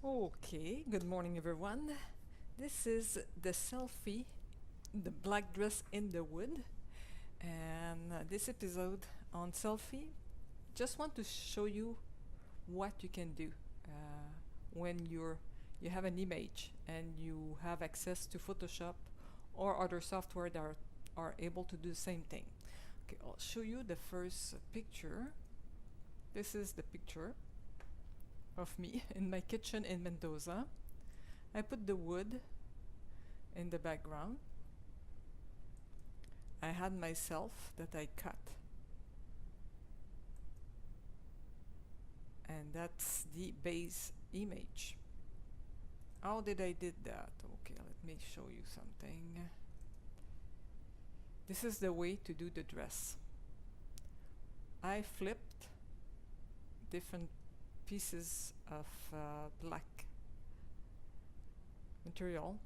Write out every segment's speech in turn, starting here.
Okay, good morning everyone. This is the selfie, the black dress in the wood, and this episode on selfie just want to show you what you can do when you have an image and you have access to Photoshop or other software that are able to do the same thing. Okay, I'll show you the first picture. This is the picture of me in my kitchen in Mendoza. I put the wood in the background. I had myself that I cut, and that's the base image. How did I did that? Okay, let me show you something. This is the way to do the dress. I flipped different pieces of black material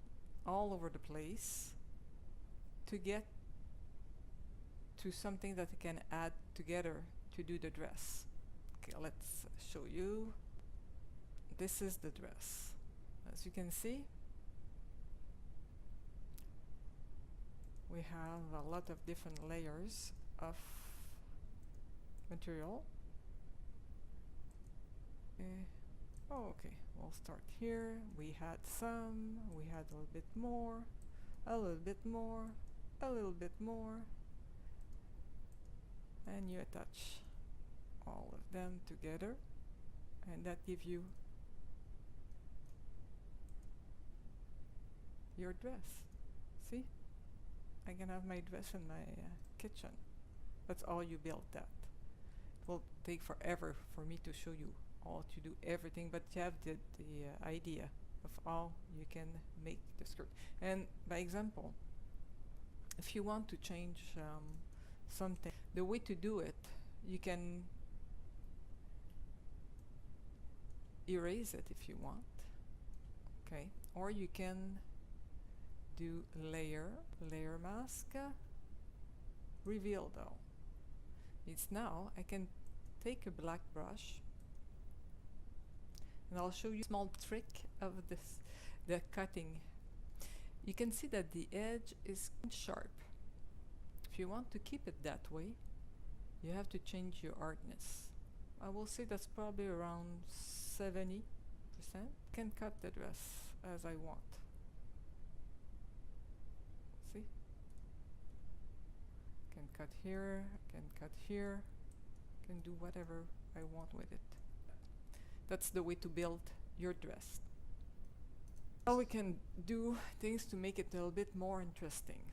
all over the place to get to something that I can add together to do the dress. Okay, let's show you. This is the dress. As you can see, we have a lot of different layers of material. Okay, we'll start here. We had some, we had a little bit more, a little bit more, a little bit more, and you attach all of them together, and that gives you your dress. See, I can have my dress in my kitchen. That's all you build that. It will take forever for me to show you all to do everything, but you have the idea of how you can make the skirt. And by example, if you want to change something, the way to do it, you can erase it if you want, okay, or you can do layer mask, reveal though. It's now I can take a black brush and I'll show you a small trick of this, the cutting. You can see that the edge is sharp. If you want to keep it that way, you have to change your hardness. I will say that's probably around 70%. Can cut the dress as I want. See? Can cut here, can cut here, can do whatever I want with it. That's the way to build your dress. Now we can do things to make it a little bit more interesting.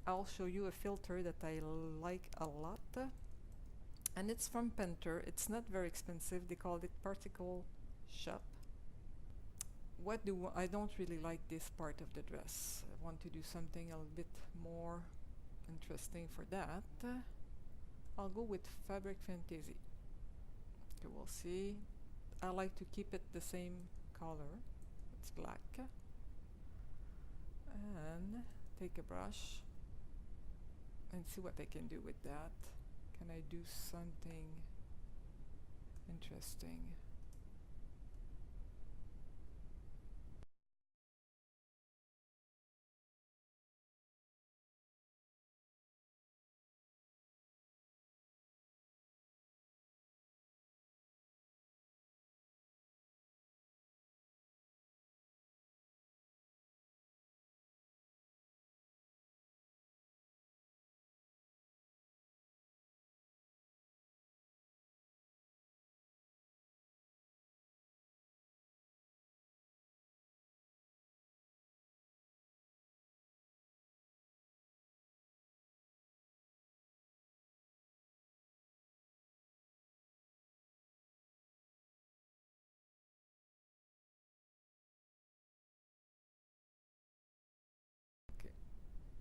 I'll show you a filter that I like a lot, and it's from Painter. It's not very expensive. They call it Particle Shop. I don't really like this part of the dress. I want to do something a little bit more interesting. For that, I'll go with Fabric Fantasy. You will see. I like to keep it the same color. It's black. And take a brush and see what I can do with that. Can I do something interesting?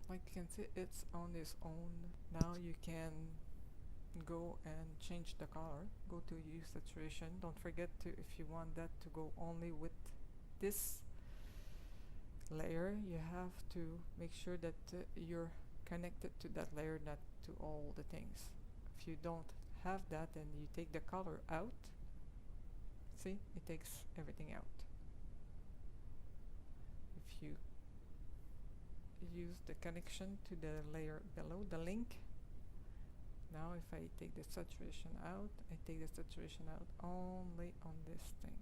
Like you can see, it's on its own. Now you can go and change the color. Go to use saturation. Don't forget to, if you want that to go only with this layer, you have to make sure that you're connected to that layer, not to all the things. If you don't have that and you take the color out, see, it takes everything out. you use the connection to the layer below, the link. Now if I take the saturation out, I take the saturation out only on this thing.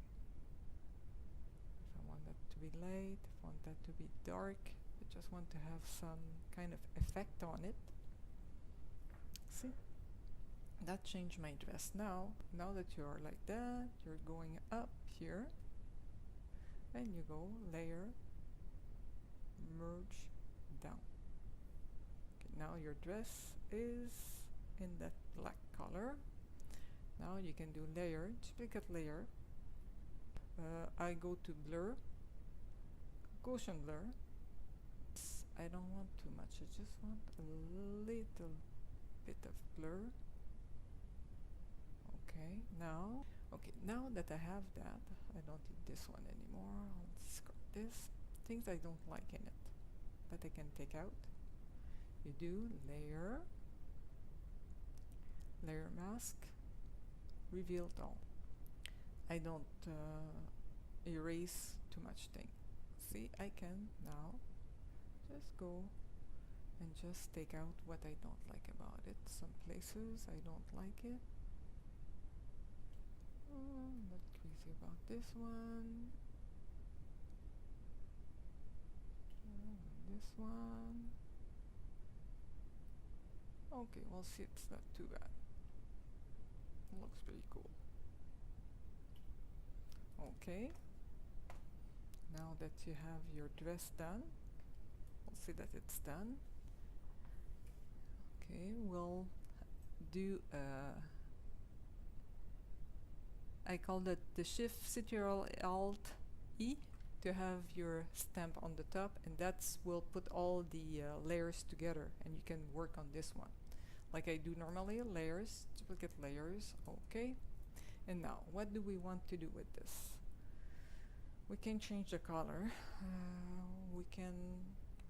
If I want that to be light, if I want that to be dark, I just want to have some kind of effect on it. See? That changed my dress. Now that you are like that, you're going up here and you go layer, merge, down. Okay, now your dress is in that black color. Now you can do layer, duplicate layer. I go to blur, Gaussian blur. I don't want too much, I just want a little bit of blur. Okay, now that I have that, I don't need this one anymore. I'll discard this. Things I don't like in it that I can take out. You do layer, layer mask, reveal all. I don't erase too much thing. See, I can now just go and just take out what I don't like about it. Some places I don't like it. Not crazy about this one. This one. Okay, we'll see, it's not too bad. It looks pretty cool. Okay. Now that you have your dress done, we'll see that it's done. Okay, we'll do I call that the Shift Ctrl-Alt E to have your stamp on the top, and that's will put all the layers together, and you can work on this one like I do normally. Layers, duplicate layers. Okay, and now what do we want to do with this? We can change the color, we can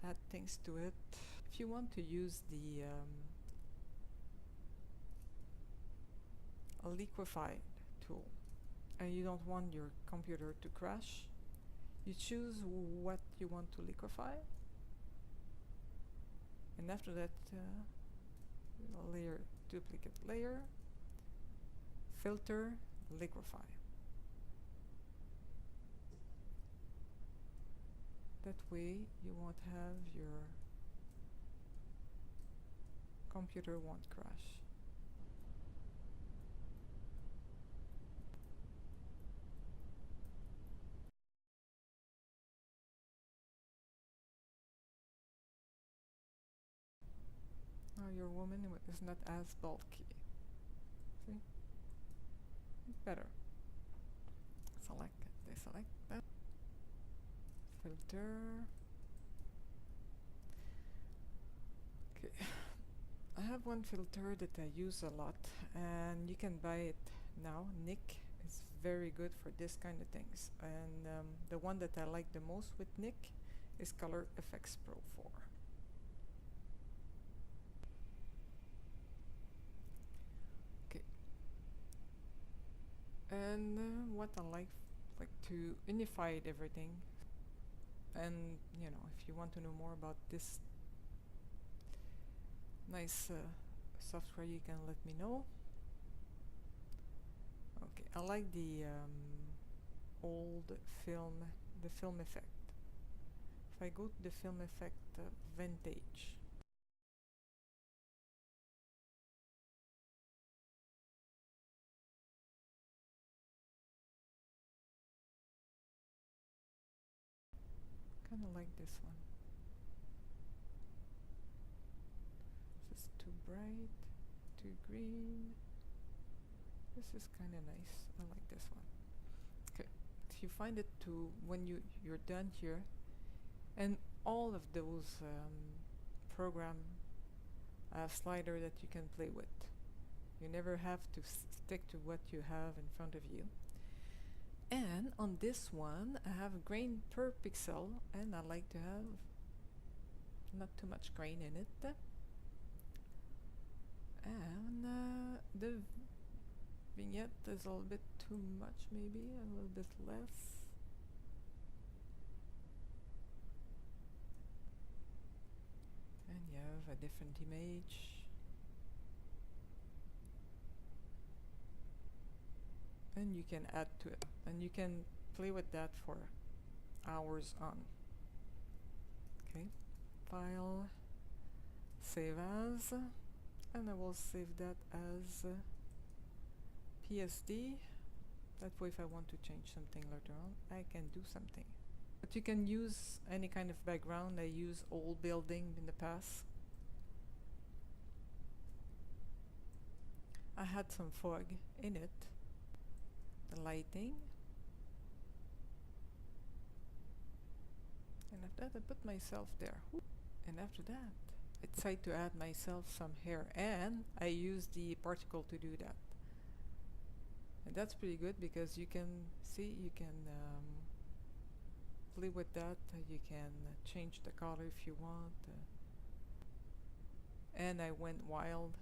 add things to it. If you want to use the liquefy tool and you don't want your computer to crash, you choose what you want to liquefy, and after that layer, duplicate layer, filter, liquefy. That way you won't have your computer won't crash. Now your woman is not as bulky. See? Better. Select, deselect that. Filter. Okay. I have one filter that I use a lot, and you can buy it now. Nick is very good for this kind of things, and the one that I like the most with Nick is Color Effects Pro 4. And what I like to unify everything, and you know, if you want to know more about this nice software, you can let me know. Okay, I like the old film, the film effect. If I go to the film effect vintage, kind of like this one. This is too bright, too green. This is kind of nice. I like this one. Okay, if you find it to when you're done here, and all of those program have slider that you can play with. You never have to stick to what you have in front of you. And on this one, I have grain per pixel, and I like to have not too much grain in it. And the vignette is a little bit too much, maybe a little bit less. a different image. And you can add to it. And you can play with that for hours on. Okay, file, save as, and I will save that as PSD. That way if I want to change something later on, I can do something. But you can use any kind of background. I use old building in the past. I had some fog in it. The lighting. And after that I put myself there. And after that I decided to add myself some hair, and I use the particle to do that. And that's pretty good because you can see, you can play with that. You can change the color if you want. And I went wild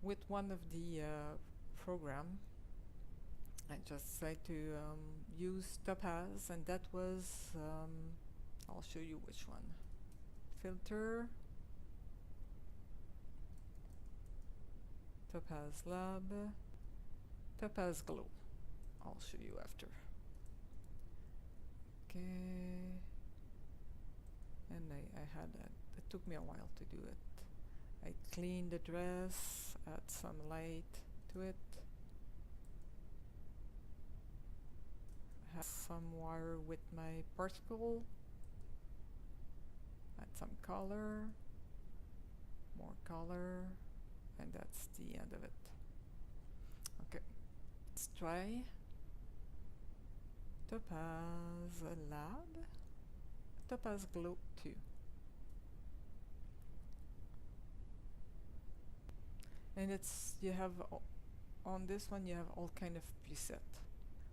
with one of the program. I just decided to use Topaz, and that was, I'll show you which one. Filter, Topaz Lab, Topaz Glow. I'll show you after. Okay. And I had that. It took me a while to do it. I cleaned the dress, add some light to it. Have some wire with my particle. Add some color, more color, and that's the end of it. Okay, let's try Topaz Lab, Topaz Glow 2. And it's, you have, on this one you have all kind of preset.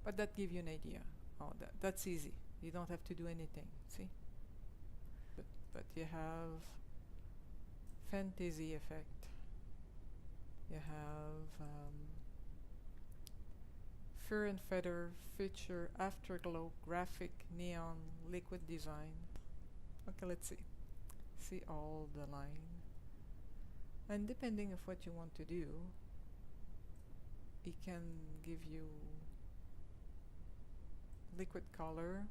But that gives you an idea. Oh, that's easy. You don't have to do anything, see? But you have fantasy effect. You have fur and feather, feature, afterglow, graphic, neon, liquid design. Okay, let's see. See all the line. And depending of what you want to do, it can give you liquid color.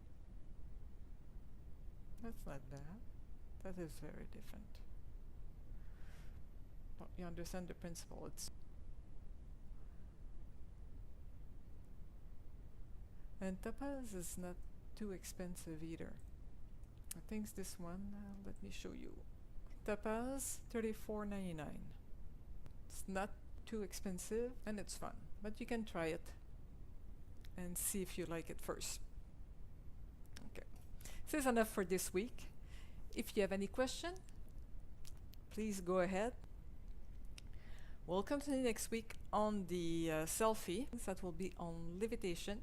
That's not bad. That is very different. But you understand the principle. It's and Topaz is not too expensive either. I think this one, let me show you. Topaz, $34.99. It's not too expensive and it's fun, but you can try it and see if you like it first. Okay, this is enough for this week. If you have any question, please go ahead. We'll continue next week on the selfie. That will be on levitation,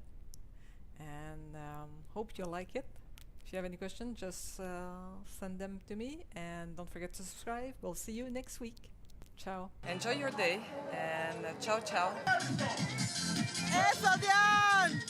and hope you like it. If you have any questions, just send them to me, and don't forget to subscribe. We'll see you next week. Ciao. Enjoy your day, and ciao ciao. ¡Eso, Diane!